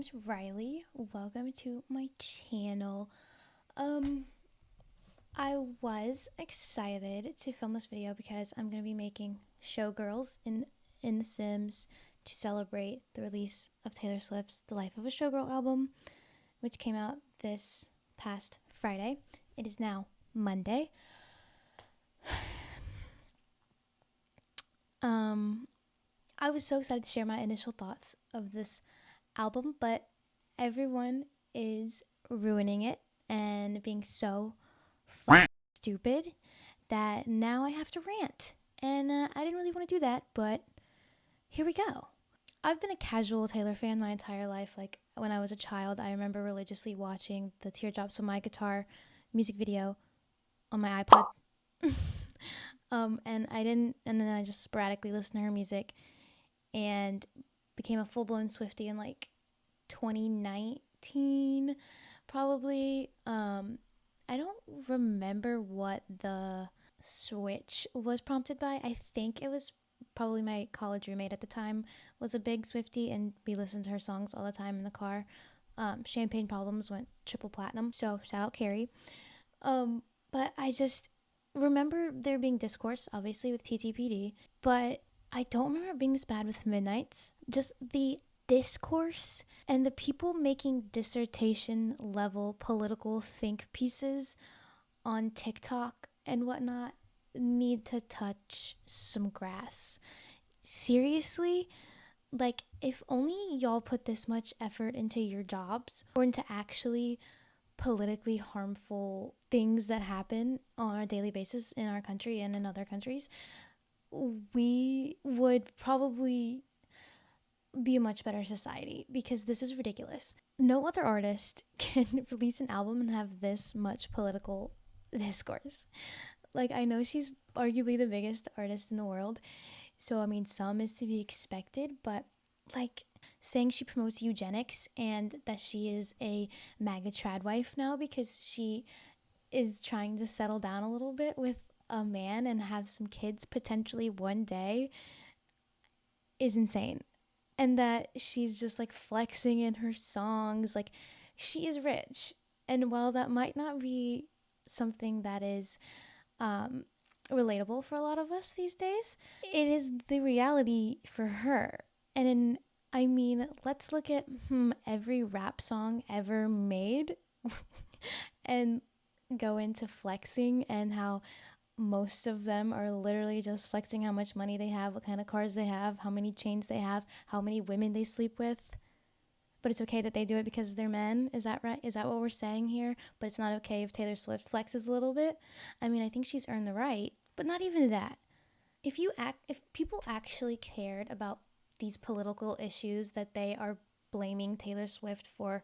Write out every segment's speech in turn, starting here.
name's Riley. Welcome to my channel. I was excited to film this video because I'm going to be making Showgirls in The Sims to celebrate the release of Taylor Swift's The Life of a Showgirl album, which came out this past Friday. It is now Monday. I was so excited to share my initial thoughts of this album, but everyone is ruining it and being so stupid that now I have to rant. And I didn't really want to do that, but here we go. I've been a casual Taylor fan my entire life. Like when I was a child, I remember religiously watching the Teardrops on My Guitar music video on my iPod. And then I just sporadically listened to her music and became a full-blown Swiftie in like 2019 probably. I don't remember what the switch was prompted by. I think it was probably my college roommate at the time was a big Swiftie, and we listened to her songs all the time in the car. Champagne Problems went triple platinum, so shout out Carrie. But I just remember there being discourse, obviously, with TTPD, but I don't remember it being this bad with Midnights. Just the discourse and the people making dissertation level political think pieces on TikTok and whatnot need to touch some grass. Seriously, like if only y'all put this much effort into your jobs or into actually politically harmful things that happen on a daily basis in our country and in other countries, we would probably be a much better society, because this is ridiculous. No other artist can release an album and have this much political discourse. Like, I know she's arguably the biggest artist in the world, so I mean some is to be expected, but like saying she promotes eugenics and that she is a MAGA trad wife now because she is trying to settle down a little bit with a man and have some kids potentially one day is insane. And that she's just like flexing in her songs, like she is rich. And while that might not be something that is relatable for a lot of us these days, it is the reality for her. And I mean, let's look at every rap song ever made and go into flexing and how most of them are literally just flexing how much money they have, what kind of cars they have, how many chains they have, how many women they sleep with. But it's okay that they do it because they're men. Is that right? Is that what we're saying here? But it's not okay if Taylor Swift flexes a little bit. I mean, I think she's earned the right, but not even that. If people actually cared about these political issues that they are blaming Taylor Swift for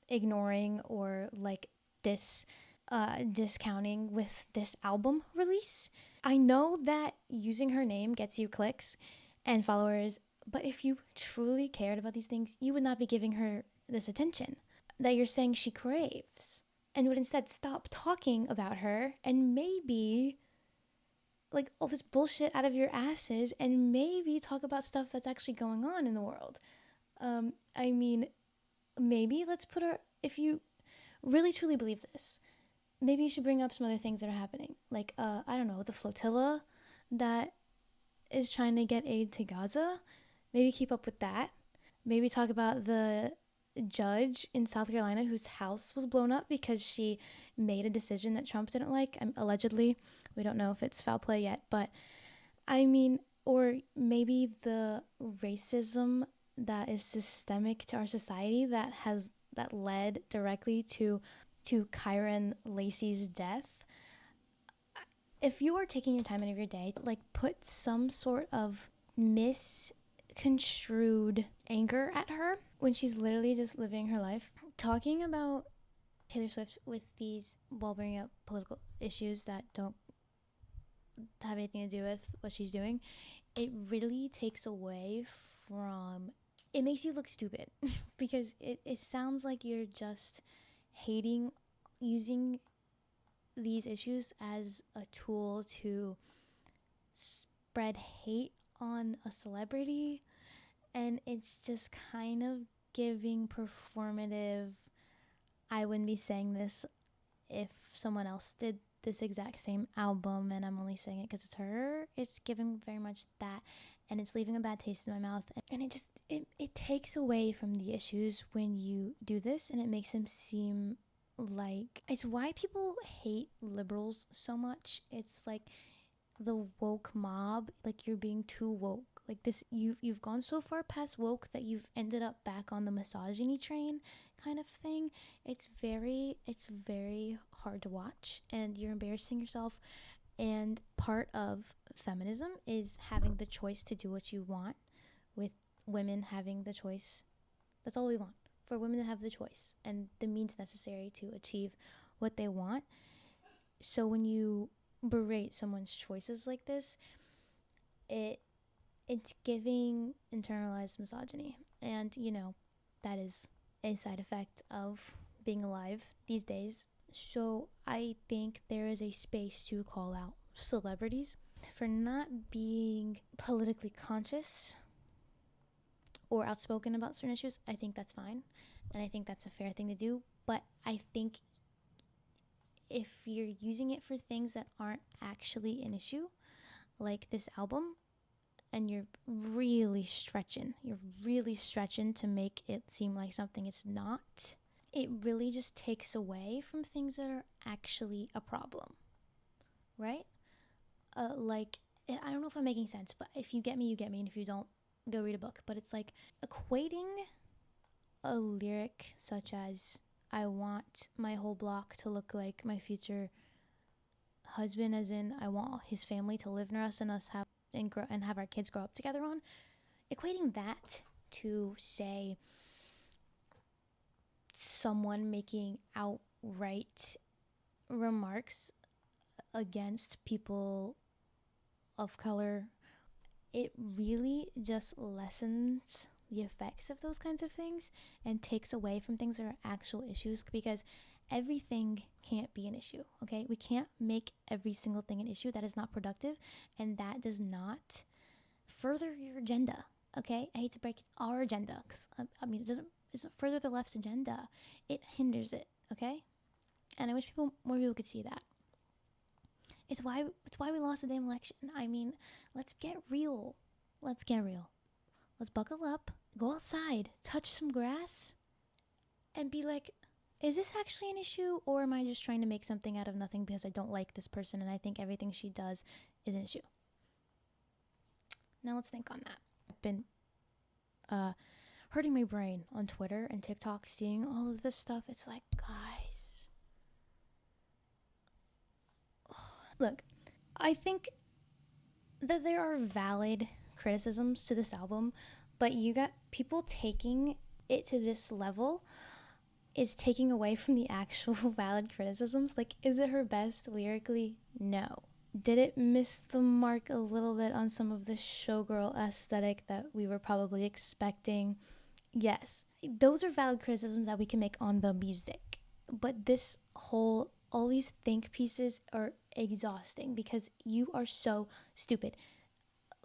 ignoring or like discounting with this album release. I know that using her name gets you clicks and followers, but if you truly cared about these things, you would not be giving her this attention that you're saying she craves, and would instead stop talking about her and maybe like all this bullshit out of your asses and maybe talk about stuff that's actually going on in the world. I mean, maybe let's put her, if you really truly believe this, maybe you should bring up some other things that are happening. Like, I don't know, the flotilla that is trying to get aid to Gaza. Maybe keep up with that. Maybe talk about the judge in South Carolina whose house was blown up because she made a decision that Trump didn't like. Allegedly. We don't know if it's foul play yet. But, I mean, or maybe the racism that is systemic to our society that led directly to Kyron Lacey's death. If you are taking your time out of your day to like put some sort of misconstrued anger at her when she's literally just living her life, talking about Taylor Swift with these, while bringing up political issues that don't have anything to do with what she's doing, it really takes away from, it makes you look stupid because it sounds like you're just hating, using these issues as a tool to spread hate on a celebrity, and it's just kind of giving performative. I wouldn't be saying this if someone else did this exact same album and I'm only saying it because it's her. It's giving very much that, and it's leaving a bad taste in my mouth, and it takes away from the issues when you do this, and it makes them seem like it's why people hate liberals so much. It's like the woke mob, like you're being too woke. Like this, you've gone so far past woke that you've ended up back on the misogyny train kind of thing. It's very hard to watch, and you're embarrassing yourself. And part of feminism is having the choice to do what you want, with women having the choice. That's all we want, for women to have the choice and the means necessary to achieve what they want. So when you berate someone's choices like this, it's giving internalized misogyny, and that is a side effect of being alive these days. So I think there is a space to call out celebrities for not being politically conscious or outspoken about certain issues. I think that's fine, and I think that's a fair thing to do. But I think if you're using it for things that aren't actually an issue, like this album, and you're really stretching to make it seem like something it's not, it really just takes away from things that are actually a problem, right? Like, I don't know if I'm making sense, but if you get me, you get me, and if you don't, go read a book. But it's like equating a lyric such as, I want my whole block to look like my future husband, as in I want his family to live near us and us have and have our kids grow up together on, equating that to, say, someone making outright remarks against people of color, it really just lessens the effects of those kinds of things and takes away from things that are actual issues, because everything can't be an issue, okay? We can't make every single thing an issue. That is not productive, and that does not further your agenda, okay? I hate to break it, our agenda, because it doesn't further the left's agenda. It hinders it, okay? And I wish more people could see that. It's why we lost the damn election. I mean, let's get real. Let's buckle up, go outside, touch some grass, and be like, is this actually an issue, or am I just trying to make something out of nothing because I don't like this person and I think everything she does is an issue? Now let's think on that. I've been hurting my brain on Twitter and TikTok, seeing all of this stuff. It's like, guys, look, I think that there are valid criticisms to this album, but you got people taking it to this level is taking away from the actual valid criticisms. Like, is it her best lyrically? No. Did it miss the mark a little bit on some of the showgirl aesthetic that we were probably expecting? Yes. Those are valid criticisms that we can make on the music. But all these think pieces are exhausting because you are so stupid.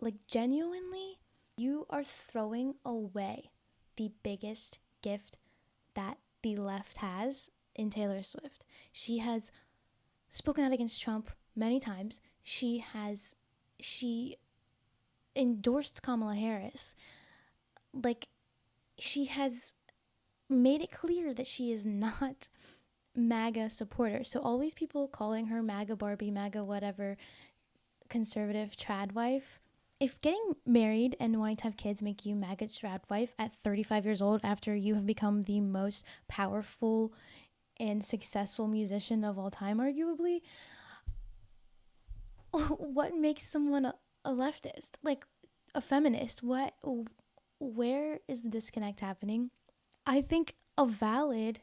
Like, genuinely, you are throwing away the biggest gift that the left has in Taylor Swift. She has spoken out against Trump many times. She endorsed Kamala Harris. Like, she has made it clear that she is not MAGA supporter. So all these people calling her MAGA Barbie, MAGA whatever, conservative trad wife, if getting married and wanting to have kids make you MAGA trad wife at 35 years old after you have become the most powerful and successful musician of all time, arguably, what makes someone a leftist? Like, a feminist? Where is the disconnect happening? I think a valid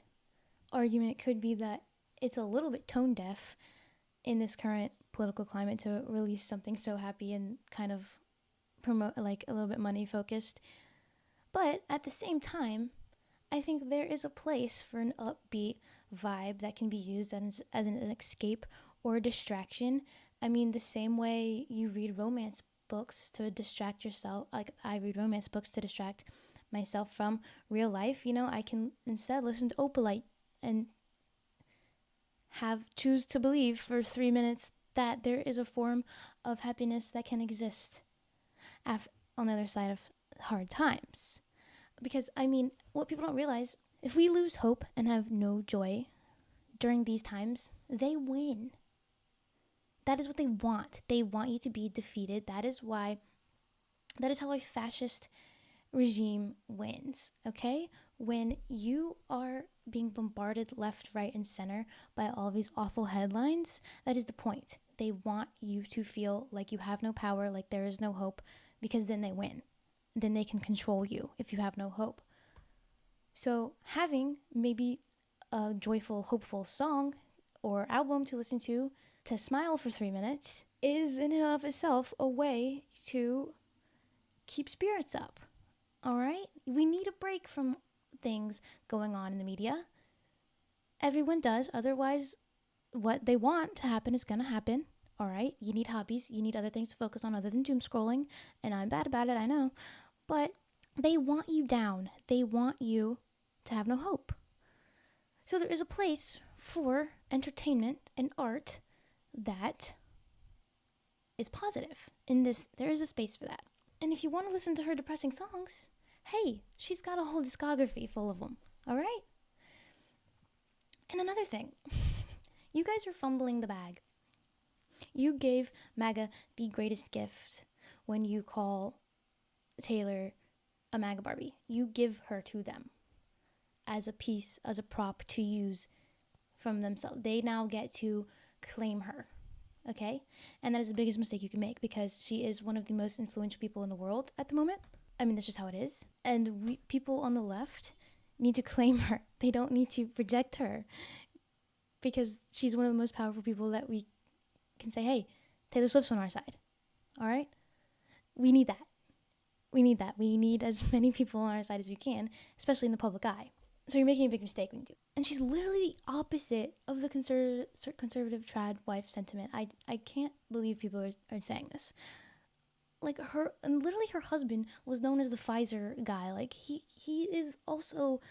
argument could be that it's a little bit tone deaf in this current political climate to release something so happy and kind of promote, like, a little bit money focused. But at the same time, I think there is a place for an upbeat vibe that can be used as an escape or a distraction. I mean, the same way you read romance books to distract yourself, like I read romance books to distract myself from real life, I can instead listen to Opalite and choose to believe for 3 minutes that there is a form of happiness that can exist on the other side of hard times. Because, what people don't realize, if we lose hope and have no joy during these times, they win. That is what they want. They want you to be defeated. That is how a fascist regime wins, okay? When you are being bombarded left, right, and center by all these awful headlines, that is the point. They want you to feel like you have no power, like there is no hope, because then they win. Then they can control you if you have no hope. So having maybe a joyful, hopeful song or album to listen to smile for 3 minutes is in and of itself a way to keep spirits up. All right? We need a break from things going on in the media. Everyone does. Otherwise, what they want to happen is going to happen. All right? You need hobbies. You need other things to focus on other than doom scrolling. And I'm bad about it, I know. But they want you down. They want you to have no hope. So there is a place for entertainment and art that is positive. There is a space for that. And if you want to listen to her depressing songs, hey, she's got a whole discography full of them, all right? And another thing, you guys are fumbling the bag. You gave MAGA the greatest gift when you call Taylor a MAGA Barbie. You give her to them as a piece, as a prop to use from themselves. They now get to claim her, okay? And that is the biggest mistake you can make because she is one of the most influential people in the world at the moment. That's just how it is. And people on the left need to claim her. They don't need to reject her because she's one of the most powerful people that we can say, hey, Taylor Swift's on our side, all right? We need that. We need as many people on our side as we can, especially in the public eye. So you're making a big mistake when you do. And she's literally the opposite of the conservative trad wife sentiment. I can't believe people are saying this. Like literally her husband was known as the Pfizer guy. Like he is also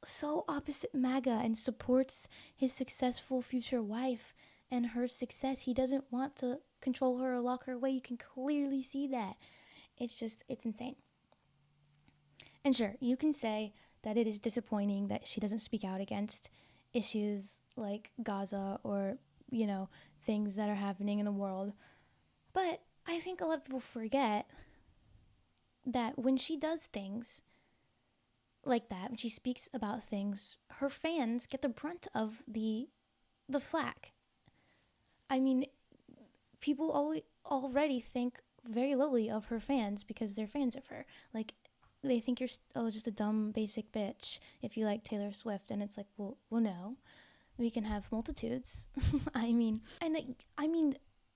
so opposite MAGA and supports his successful future wife and her success. He doesn't want to control her or lock her away. You can clearly see that. It's insane. And sure, you can say that it is disappointing that she doesn't speak out against issues like Gaza or, things that are happening in the world. But I think a lot of people forget that when she does things like that, when she speaks about things, her fans get the brunt of the flack. People already think very lowly of her fans because they're fans of her. Like, they think you're just a dumb basic bitch if you like Taylor Swift, and it's like, well no, we can have multitudes.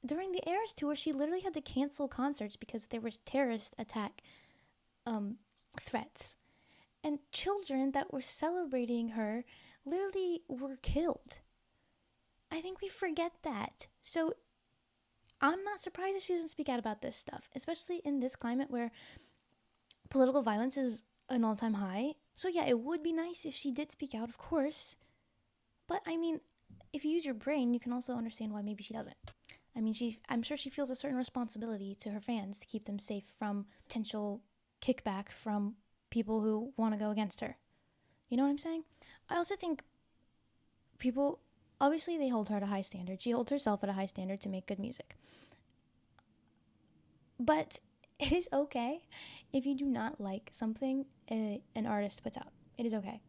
During the Eras tour, she literally had to cancel concerts because there were terrorist attack threats, and children that were celebrating her literally were killed. I think we forget that. So I'm not surprised that she doesn't speak out about this stuff, especially in this climate where political violence is an all-time high. So yeah, it would be nice if she did speak out, of course. But if you use your brain, you can also understand why maybe she doesn't. I'm sure she feels a certain responsibility to her fans to keep them safe from potential kickback from people who want to go against her. You know what I'm saying? I also think people, obviously they hold her at a high standard. She holds herself at a high standard to make good music. But it is okay if you do not like something an artist puts out. It is okay.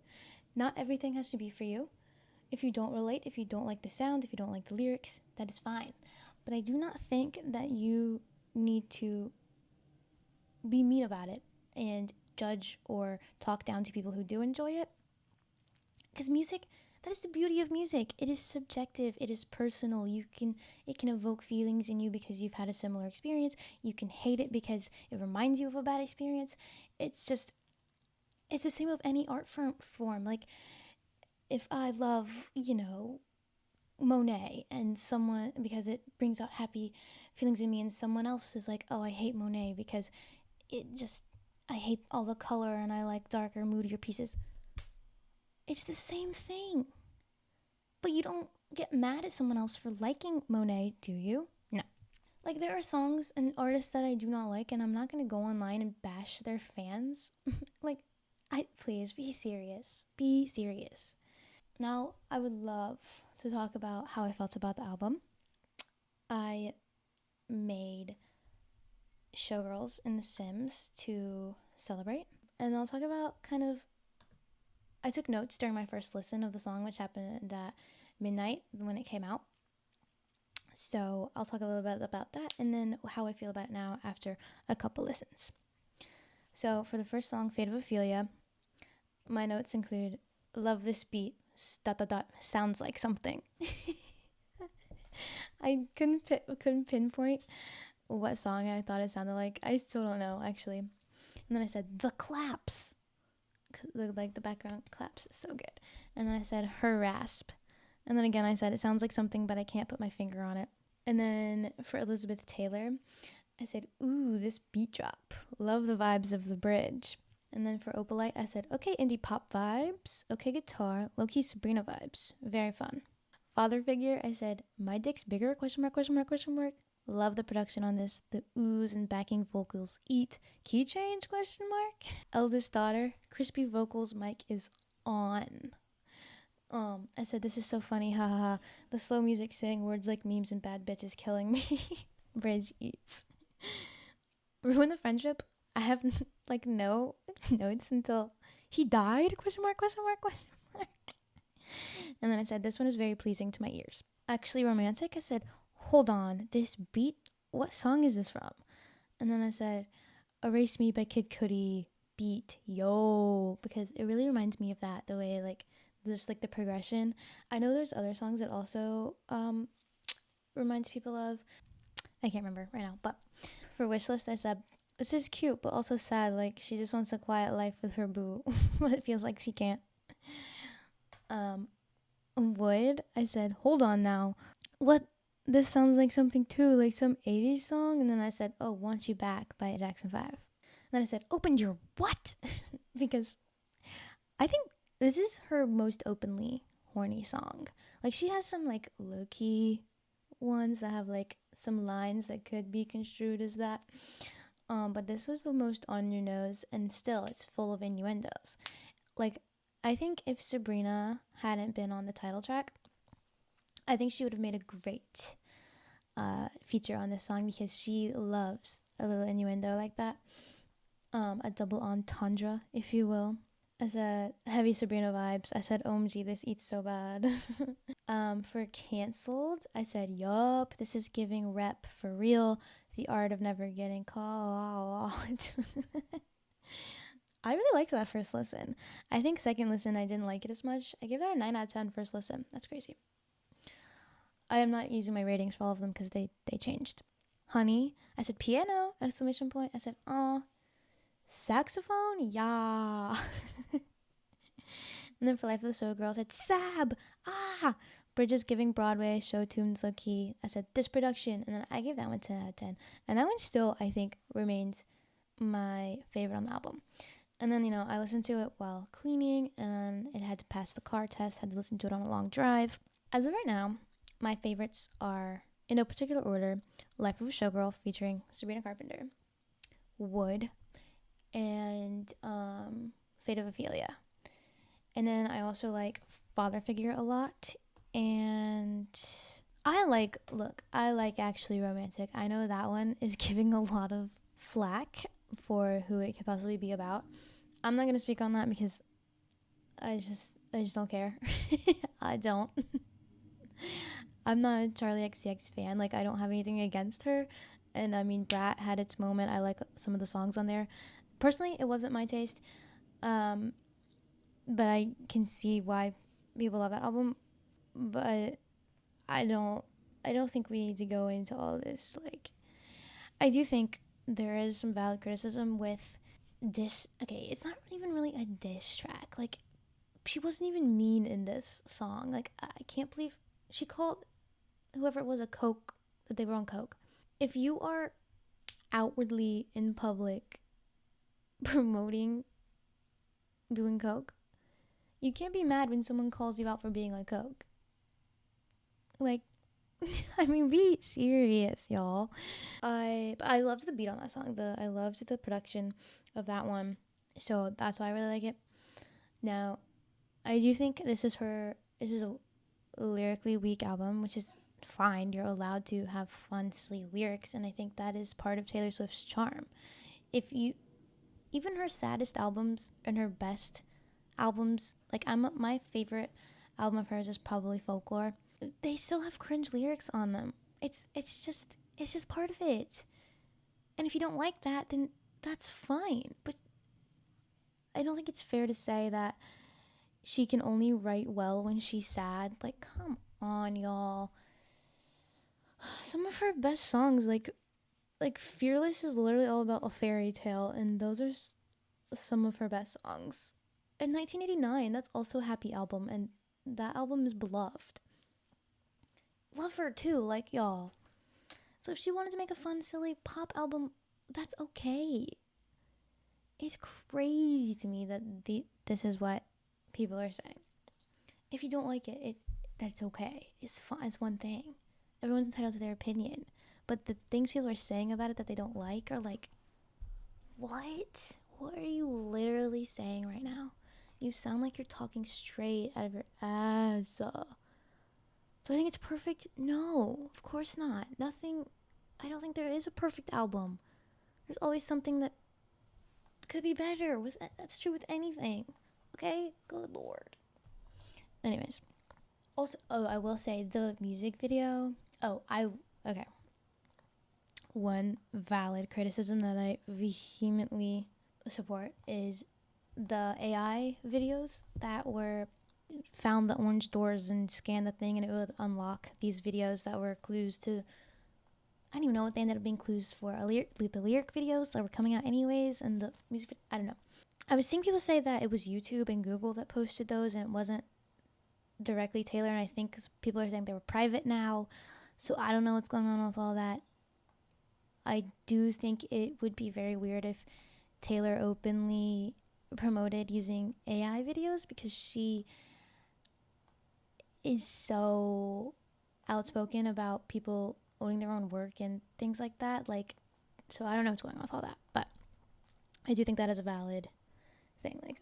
Not everything has to be for you. If you don't relate, if you don't like the sound, if you don't like the lyrics, that is fine. But I do not think that you need to be mean about it and judge or talk down to people who do enjoy it. Because music, that is the beauty of music. It is subjective. It is personal. It can evoke feelings in you because you've had a similar experience. You can hate it because it reminds you of a bad experience. It's the same of any art form. Like, if I love, Monet and someone, because it brings out happy feelings in me, and someone else is like, oh, I hate Monet because I hate all the color and I like darker, moodier pieces. It's the same thing. But you don't get mad at someone else for liking Monet, do you? No. Like, there are songs and artists that I do not like, and I'm not gonna go online and bash their fans. Like, please be serious. Be serious. Now, I would love to talk about how I felt about the album. I made Showgirls in The Sims to celebrate, and I'll talk about kind of. I took notes during my first listen of the song, which happened at midnight when it came out. So I'll talk a little bit about that and then how I feel about it now after a couple listens. So for the first song, Fate of Ophelia, my notes include, love this beat, ... sounds like something. I couldn't pinpoint what song I thought it sounded like. I still don't know, actually. And then I said, the claps. Like the background claps is so good. And then I said, her rasp. And then again I said, it sounds like something, but I can't put my finger on it. And then for Elizabeth Taylor, I said, ooh, this beat drop. Love the vibes of the bridge. And then for Opalite, I said, okay, indie pop vibes. Okay, guitar. Low-key Sabrina vibes. Very fun. Father figure, I said, my dick's bigger, question mark, question mark, question mark. Love the production on this. The oohs and backing vocals eat. Key change, question mark. Eldest daughter, crispy vocals, mic is on. I said, this is so funny, ha ha ha. The slow music saying words like memes and bad bitches killing me. Bridge eats. Ruin the friendship. I have like no notes until he died, question mark, question mark, question mark. And then I said, this one is very pleasing to my ears. Actually romantic, I said, hold on, this beat, what song is this from? And then I said, Erase Me by Kid Cudi beat, yo, because it really reminds me of that, the way like just like the progression. I know there's other songs that also reminds people of, I can't remember right now, but for wishlist I said, this is cute but also sad, like she just wants a quiet life with her boo but it feels like she can't. Wood, I said, hold on now, what, this sounds like something too, like some 80s song. And then I said, oh, Want You Back by Jackson 5. And then I said, opened your what? Because I think this is her most openly horny song. Like she has some like low-key ones that have like some lines that could be construed as that. But this was the most on your nose, and still it's full of innuendos. Like I think if Sabrina hadn't been on the title track, I think she would have made a great feature on this song, because she loves a little innuendo like that. A double entendre, if you will. I said heavy Sabrina vibes. I said OMG, this eats so bad. For cancelled, I said yup, this is giving rep for real. The art of never getting caught. I really liked that first listen. I think second listen I didn't like it as much. I gave that a 9 out of 10 first listen. That's crazy. I am not using my ratings for all of them because they changed. Honey, I said piano, exclamation point. I said, saxophone, yeah. And then for Life of the Showgirl, I said sab, Bridges giving Broadway, show tunes low key. I said this production, and then I gave that one 10 out of 10. And that one still, I think, remains my favorite on the album. And then, I listened to it while cleaning, and it had to pass the car test, had to listen to it on a long drive. As of right now, my favorites are, in no particular order, Life of a Showgirl featuring Sabrina Carpenter, Wood, and Fate of Ophelia. And then I also like Father Figure a lot, and I like Actually Romantic. I know that one is giving a lot of flack for who it could possibly be about. I'm not going to speak on that because I just don't care. I don't. I'm not a Charlie XCX fan. Like, I don't have anything against her. And I mean, Brat had its moment. I like some of the songs on there. Personally, it wasn't my taste. But I can see why people love that album. But I don't think we need to go into all this. Like, I do think there is some valid criticism with this. Okay, it's not even really a diss track. Like, she wasn't even mean in this song. Like, I can't believe she called whoever it was a coke, that they were on coke. If you are outwardly in public promoting doing coke. You can't be mad when someone calls you out for being on coke. Like, I mean, be serious, y'all. I loved the beat on that song. I loved the production of that one, so that's why I really like it. Now, I do think this is a lyrically weak album, which is fine. You're allowed to have fun, silly lyrics, and I think that is part of Taylor Swift's charm. If you Even her saddest albums and her best albums, like my favorite album of hers is probably Folklore. They still have cringe lyrics on them. It's just part of it. And if you don't like that, then that's fine. But I don't think it's fair to say that she can only write well when she's sad. Like, come on, y'all. Some of her best songs, like Fearless, is literally all about a fairy tale, and those are some of her best songs. In 1989, that's also a happy album, and that album is beloved. Love her too, like, y'all. So if she wanted to make a fun, silly pop album, that's okay. It's crazy to me that this is what people are saying. If you don't like it, that's okay. It's fun. It's one thing. Everyone's entitled to their opinion. But the things people are saying about it that they don't like are like, what? What are you literally saying right now? You sound like you're talking straight out of your ass. Do I think it's perfect? No, of course not. I don't think there is a perfect album. There's always something that could be better. That's true with anything. Okay? Good Lord. Anyways. Also, I will say the music video. Okay. One valid criticism that I vehemently support is the AI videos that were found the orange doors and scanned the thing, and it would unlock these videos that were clues to, I don't even know what they ended up being clues for, the lyric videos that were coming out anyways, and the music, I don't know. I was seeing people say that it was YouTube and Google that posted those and it wasn't directly Taylor, and I think people are saying they were private now, so I don't know what's going on with all that. I do think it would be very weird if Taylor openly promoted using AI videos, because she is so outspoken about people owning their own work and things like that. Like, so I don't know what's going on with all that, but I do think that is a valid thing. Like,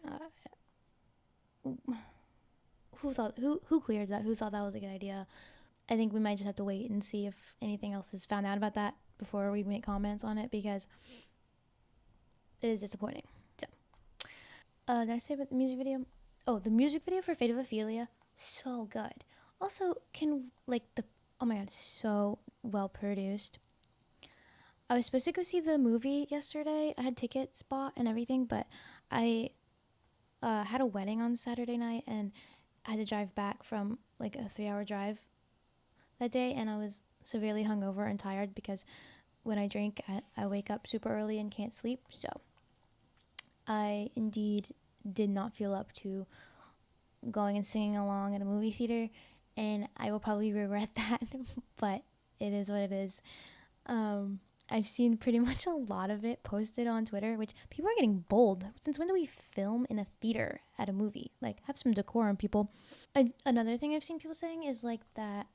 who cleared that? Who thought that was a good idea? I think we might just have to wait and see if anything else is found out about that before we make comments on it, because it is disappointing. So, did I say about the music video? Oh, the music video for Fate of Ophelia, so good. Also, oh my god, so well produced. I was supposed to go see the movie yesterday. I had tickets bought and everything, but I had a wedding on Saturday night, and I had to drive back from like a 3-hour drive that day, and I was severely hungover and tired because when I drink, I wake up super early and can't sleep. So I indeed did not feel up to going and singing along at a movie theater, and I will probably regret that, but it is what it is. I've seen pretty much a lot of it posted on Twitter, which people are getting bold. Since when do we film in a theater at a movie? Like, have some decorum, people. Another thing I've seen people saying is like that,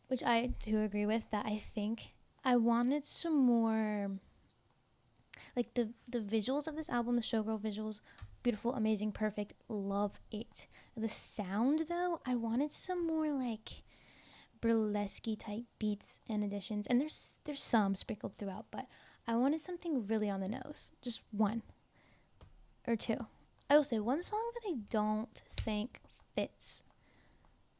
which I do agree with, that I think I wanted some more, like the visuals of this album, the Showgirl visuals, beautiful, amazing, perfect, love it. The sound, though, I wanted some more like burlesque type beats and additions, and there's some sprinkled throughout, but I wanted something really on the nose, just one or two. I will say one song that I don't think fits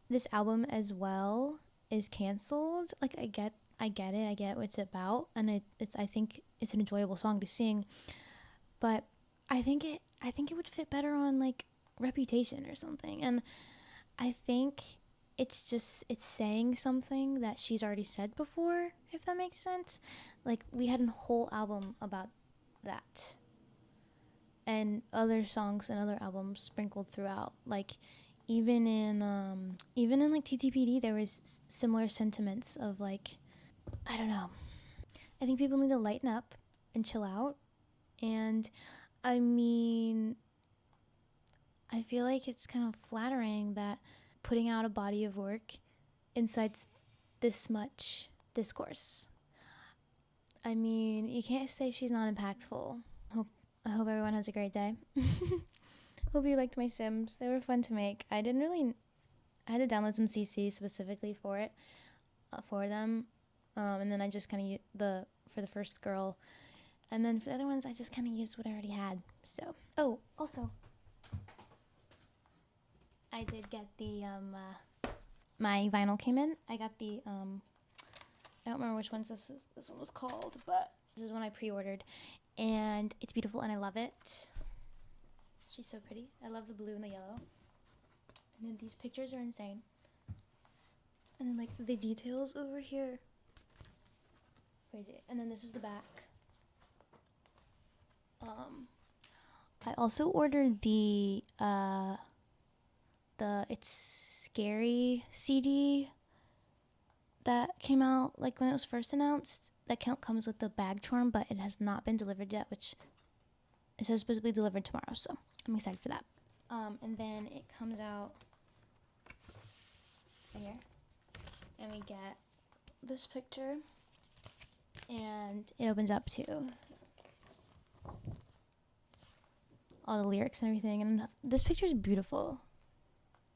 this album as well is Canceled. Like, I get it, I get what it's about, and I think it's an enjoyable song to sing, but I think it would fit better on like Reputation or something. And I think it's saying something that she's already said before, if that makes sense. Like, we had a whole album about that, and other songs and other albums sprinkled throughout. Like, even in like TTPD, there was similar sentiments of like, I don't know. I think people need to lighten up and chill out And I mean, I feel like it's kind of flattering that putting out a body of work incites this much discourse. I mean, you can't say she's not impactful. I hope everyone has a great day. Hope you liked my Sims. They were fun to make. I had to download some CC specifically for it, for them. And then I just kind of, for the first girl. And then for the other ones, I just kind of used what I already had. So, oh, also, I did get the, my vinyl came in. I got the, I don't remember which ones this one was called, but this is one I pre-ordered. And it's beautiful and I love it. She's so pretty. I love the blue and the yellow. And then these pictures are insane. And then like the details over here. Crazy. And then this is the back. I also ordered the It's Scary CD that came out like when it was first announced. That comes with the bag charm, but it has not been delivered yet, which it says supposed to be delivered tomorrow, so I'm excited for that. And then it comes out right here, and we get this picture, and it opens up to all the lyrics and everything, and this picture is beautiful.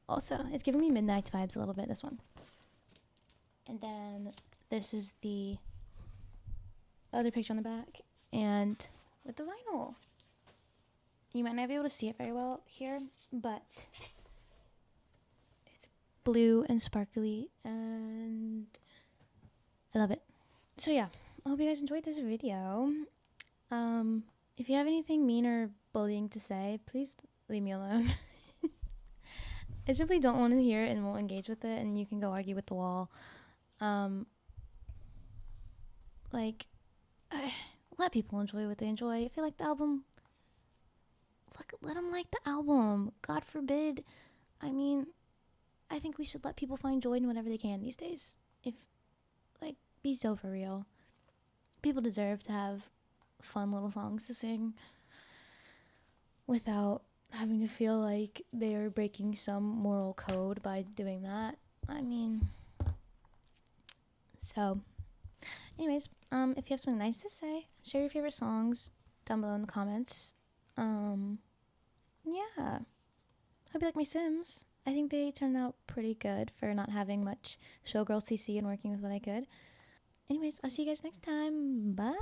Also, it's giving me Midnight vibes a little bit, this one. And then this is the other picture on the back, and with the vinyl. You might not be able to see it very well here, but it's blue and sparkly, and I love it. So yeah, I hope you guys enjoyed this video. If you have anything mean or bullying to say, please leave me alone. I simply don't want to hear it and won't engage with it, and you can go argue with the wall. Let people enjoy what they enjoy. If you like the album, let them like the album. God forbid. I mean, I think we should let people find joy in whatever they can these days. Be so for real. People deserve to have fun little songs to sing without having to feel like they are breaking some moral code by doing that. I mean, so anyways, if you have something nice to say, share your favorite songs down below in the comments. Yeah. Hope you like my Sims. I think they turned out pretty good for not having much Showgirl CC and working with what I could. Anyways, I'll see you guys next time. Bye.